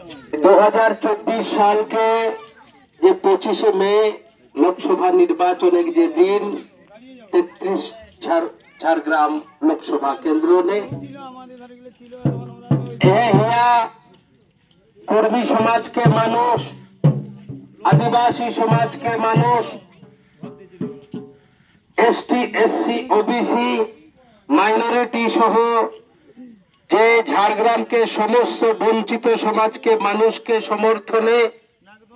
2024 साल के যে 25 মে লোকসভা নির্বাচনের যে দিন 33 ঝাড়গ্রাম লোকসভা কেন্দ্র ने কর্মী সমাজ के মানুষ आदिवासी समाज के মানুষ एसटी एससी ओबीसी माइनॉरिटी सह जे झाड़ग्राम के समस्त वंचित समाज के मानुष के समर्थने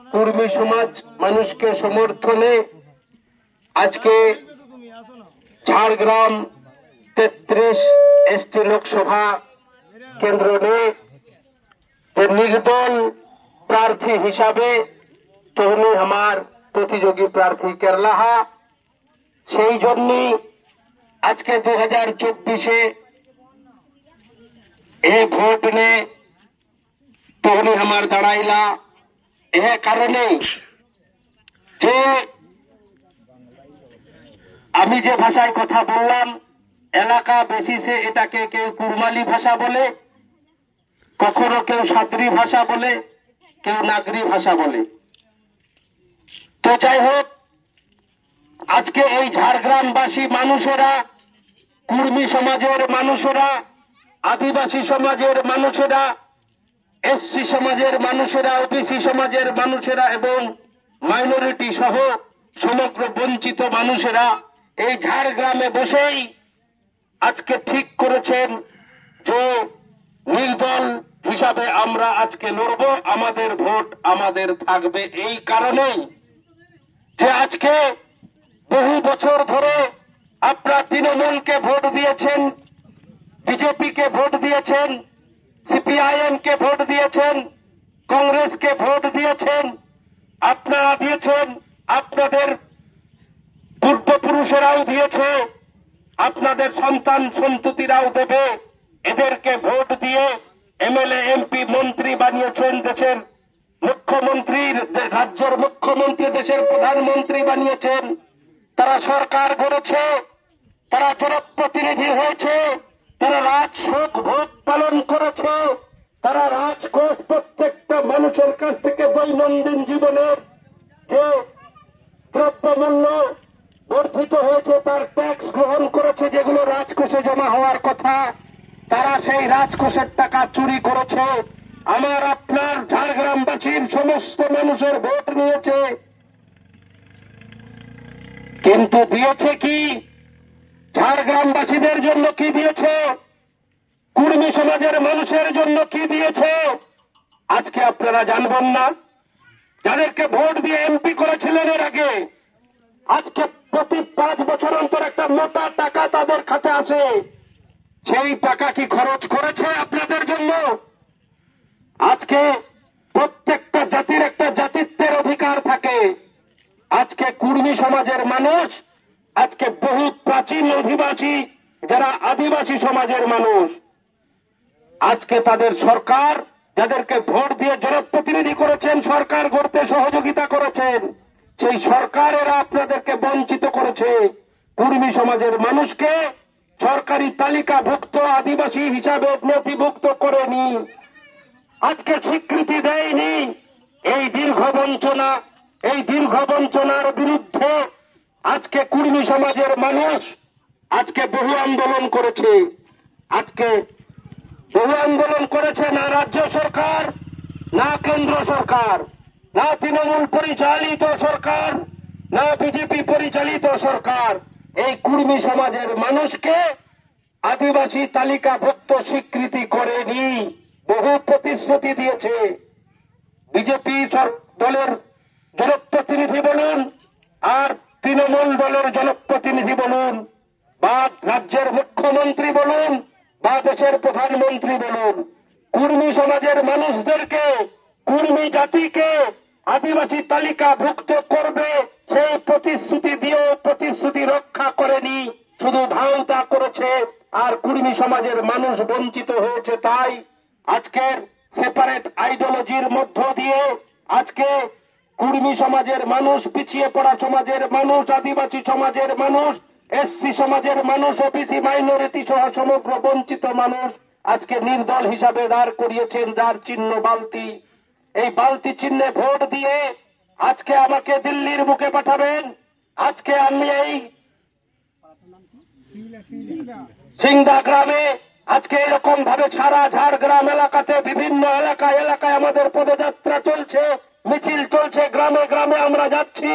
कर्मी समाज मानुष के समर्थने आज के झाड़ग्राम 33 एसटी लोकसभा केंद्र ने निर्दल प्रार्थी हिसाबे तोहनी हमार प्रतियोगी प्रार्थी केरलाहा সেই জন্যই আজকে 2024 ए भोट ने तोहनी हमार दाड़ाइला यह कारण जे আমি যে ভাষায় কথা বললাম এলাকা বেসিসে এটাকে কেউ কুরমালি ভাষা বলে, কখনো কেউ সাদ্রি ভাষা বলে, কেউ নাগরি ভাষা বলে। তো যাই হোক, আজকে এই ঝাড়গ্রামবাসী মানুষেরা, কুর্মী সমাজের মানুষেরা, আদিবাসী সমাজের মানুষেরা, এসসি সমাজের মানুষেরা, ওবিসি সমাজের মানুষেরা এবং মাইনরিটি সহ সমগ্র বঞ্চিত মানুষেরা এই ঝাড়গ্রামে বসেই আজকে ঠিক করেছেন যে নির্দল হিসাবে আমরা আজকে লড়ব, আমাদের ভোট আমাদের থাকবে। এই কারণেই যে আজকে বহু বছর ধরে আপনারা তৃণমূলকে ভোট দিয়েছেন, বিজেপিকে ভোট দিয়েছেন, সিপিআইএম কে ভোট দিয়েছেন, কংগ্রেসকে ভোট দিয়েছেন, আপনারা দিয়েছেন, আপনাদের পূর্বপুরুষেরাও দিয়েছে, আপনাদের সন্তান সন্ততিরাও দেবে। এদেরকে ভোট দিয়ে এমএলএ এমপি মন্ত্রী বানিয়েছেন, দেশের মুখ্যমন্ত্রী, রাজ্যের মুখ্যমন্ত্রী, দেশের প্রধানমন্ত্রী বানিয়েছেন। তারা সরকার গড়েছে, তারা জনপ্রতিনিধি হয়েছে, তারা রাজশোক ভোগ পালন করেছে, তারা রাজকোষ প্রত্যেকটা মানুষের কাছ থেকে দৈনন্দিন জীবনের যে দ্রব্যমূল্য বর্ধিত হয়েছে তার ট্যাক্স গ্রহণ করেছে, যেগুলো রাজকোষে জমা হওয়ার কথা, তারা সেই রাজকোষের টাকা চুরি করেছে। আমার আপনার ঝাড়গ্রামবাসীর সমস্ত মানুষের ভোট নিয়েছে, কিন্তু দিয়েছে কি? ঝাড়গ্রামবাসীদের জন্য কি দিয়েছে? কুর্মী সমাজের মানুষের জন্য কি দিয়েছে? আজকে আপনারা জানবেন না? যাদেরকে ভোট দিয়ে এমপি করেছিলেন এর আগে, আজকে প্রতি 5 বছর অন্তর একটা মোটা টাকা তাদের খাতে আসে। সেই টাকা কি খরচ করেছে আপনাদের জন্য? আজকে প্রত্যেকটা জাতির একটা জাতিত্বের অধিকার থাকে। আজকে কুর্মী সমাজের মানুষ, আজকে বহু প্রাচীন অধিবাসী যারা আদিবাসী সমাজের মানুষ, আজকে তাদের সরকার, যাদেরকে ভোট দিয়ে জনপ্রতিনিধি করেছেন, সরকার গড়তে সহযোগিতা করেছেন, সেই সরকারেরা আপনাদেরকে বঞ্চিত করেছে। কুর্মী সমাজের মানুষকে সরকারি তালিকাভুক্ত আদিবাসী হিসাবে নথিভুক্ত করেনি, আজকে স্বীকৃতি দেয়নি। এই দীর্ঘ বঞ্চনার বিরুদ্ধে আজকে কুর্মী সমাজের মানুষ আজকে বহু আন্দোলন করেছে। আজকে বহু আন্দোলন করেছে, না রাজ্য সরকার, না কেন্দ্র সরকার, না তৃণমূল পরিচালিত সরকার, না বিজেপি পরিচালিত সরকার এই কুর্মী সমাজের মানুষকে আদিবাসী তালিকাভুক্ত স্বীকৃতি করেনি। বহু প্রতিশ্রুতি দিয়েছে। বিজেপি দলের জনপ্রতিনিধি বলুন আর তৃণমূল দলের জনপ্রতিনিধি বলুন বা রাজ্যের মুখ্যমন্ত্রী বলুন বা দেশের প্রধানমন্ত্রী বলুন, কুর্মী সমাজের মানুষদেরকে, কুর্মী জাতিকে আদিবাসী তালিকাভুক্ত করবে সেই প্রতিশ্রুতি দিয়েও প্রতিশ্রুতি রক্ষা করেনি, শুধু ভাওতা করেছে। আর কুর্মী সমাজের মানুষ বঞ্চিত হয়েছে। তাই আজকের সেপারেট আইডিওলজির মধ্য দিয়ে আজকে কুর্মী সমাজের মানুষ, পিছিয়ে পড়া সমাজের মানুষ, আদিবাসী সমাজের মানুষ, এসসি সমাজের মানুষ, ওবিসি মাইনরিটি সহ সমগ্র বঞ্চিত মানুষ আজকে নির্দল হিসাবে দাঁড় করিয়েছেন, যার চিহ্ন বালতি। এই বালতি চিহ্নে ভোট দিয়ে আজকে আমাকে দিল্লির বুকে পাঠাবেন। আজকে আমি এই সিংদা গ্রামে আজকে এরকম ভাবে সারা ঝাড়গ্রাম এলাকাতে বিভিন্ন এলাকায় আমাদের পদযাত্রা চলছে, মিছিল চলছে, গ্রামে গ্রামে আমরা যাচ্ছি।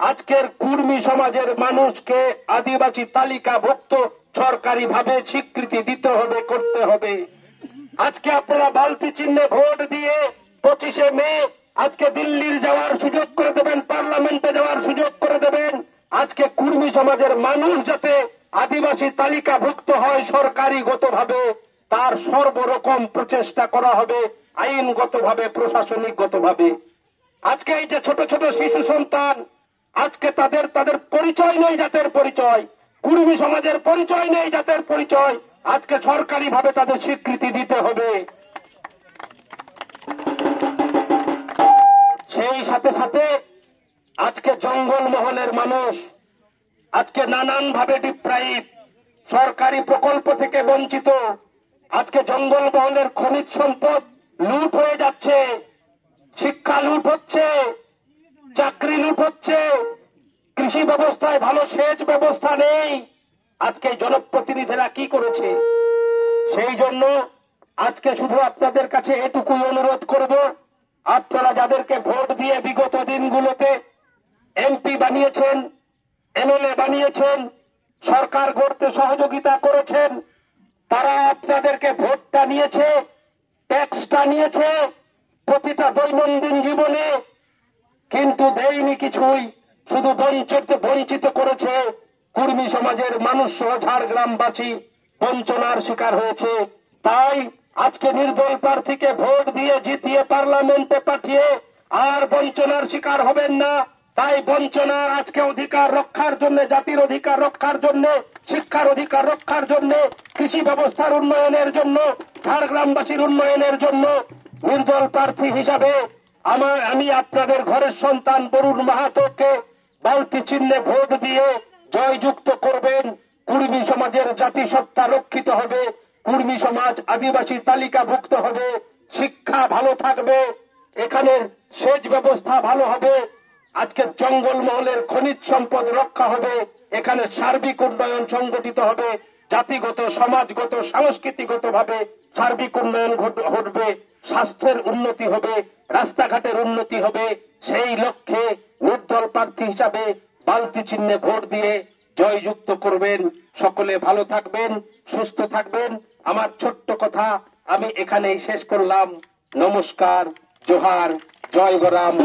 আজকের কুর্মী সমাজের মানুষকে আদিবাসী তালিকাভুক্ত সরকারি ভাবে স্বীকৃতি দিতে হবে, করতে হবে। আজকে আপনারা বালতি চিহ্নে ভোট দিয়ে 25শে মে আজকে দিল্লির যাওয়ার সুযোগ করে দেবেন, পার্লামেন্টে যাওয়ার সুযোগ করে দেবেন। আজকে কুর্মী সমাজের মানুষ যাতে আদিবাসী তালিকাভুক্ত হয় সরকারিগতভাবে, তার সর্বরকম প্রচেষ্টা করা হবে, আইনগতভাবে, প্রশাসনিকগতভাবে। আজকে এই যে ছোট ছোট শিশু সন্তান, আজকে তাদের পরিচয় নেই, জাতের পরিচয়, কুর্মী সমাজের পরিচয় নেই, জাতের পরিচয়, আজকে সরকারি ভাবে তাদের স্বীকৃতি দিতে হবে। সেই সাথে সাথে আজকে জঙ্গল মহলের মানুষ, আজকে নানান ভাবে ডিপ্রাইভ, সরকারি প্রকল্প থেকে বঞ্চিত, আজকে জঙ্গলমহলের খনিজ সম্পদ লুট হয়ে যাচ্ছে, শিক্ষা লুট হচ্ছে, চাকরি লুট হচ্ছে, কৃষি ব্যবস্থায় ভালো সেচ ব্যবস্থা নেই। আজকে জনপ্রতিনিধিরা কি করেছে? সেই জন্য আজকে শুধু আপনাদের কাছে এটুকুই অনুরোধ করব, আপনারা যাদেরকে ভোট দিয়ে বিগত দিনগুলোতে এমপি বানিয়েছেন, এমএলএ বানিয়েছেন, সরকার গড়তে সহযোগিতা করেছেন, তারা আপনাদেরকে ভোটটা নিয়েছে, ট্যাক্সটা নিয়েছে প্রতিটা দৈনন্দিন জীবনে, কিন্তু দেয়নি কিছুই, শুধু বঞ্চিত করেছে। কুর্মী সমাজের মানুষ সহ ঝাড়গ্রামবাসী বঞ্চনার শিকার হয়েছে। তাই আজকে নির্দল প্রার্থীকে ভোট দিয়ে জিতিয়ে পার্লামেন্টে পাঠিয়ে আর বঞ্চনার শিকার হবেন না। তাই বঞ্চনা আজকে অধিকার রক্ষার জন্য, জাতির অধিকার রক্ষার জন্য, শিক্ষার অধিকার রক্ষার জন্য, কৃষি ব্যবস্থার উন্নয়নের জন্য, ঝাড়গ্রামবাসীর উন্নয়নের জন্য নির্দল প্রার্থী হিসাবে আমি আপনাদের ঘরের সন্তান বরুণ মাহাতোকে বালতি চিহ্নে ভোট দিয়ে জয়যুক্ত করবেন। কুর্মী সমাজের জাতিসত্তা রক্ষিত হবে, কুর্মী সমাজ আদিবাসী তালিকাভুক্ত হবে, শিক্ষা ভালো থাকবে, এখানে সেচ ব্যবস্থা ভালো হবে, আজকে জঙ্গলমহলের খনিজ সম্পদ রক্ষা হবে, এখানে সার্বিক উন্নয়ন সংগঠিত হবে, জাতিগত, সমাজগত, সাংস্কৃতিগত ভাবে সার্বিক উন্নয়ন ঘটবে, স্বাস্থ্যের উন্নতি হবে, রাস্তাঘাটের উন্নতি হবে। সেই লক্ষ্যে নির্দল প্রার্থী হিসাবে বালতি চিহ্নে ভোট দিয়ে জয়যুক্ত করবেন। সকলে ভালো থাকবেন, সুস্থ থাকবেন। আমার ছোট্ট কথা আমি এখানেই শেষ করলাম। নমস্কার, জোহার, জয় গরাম।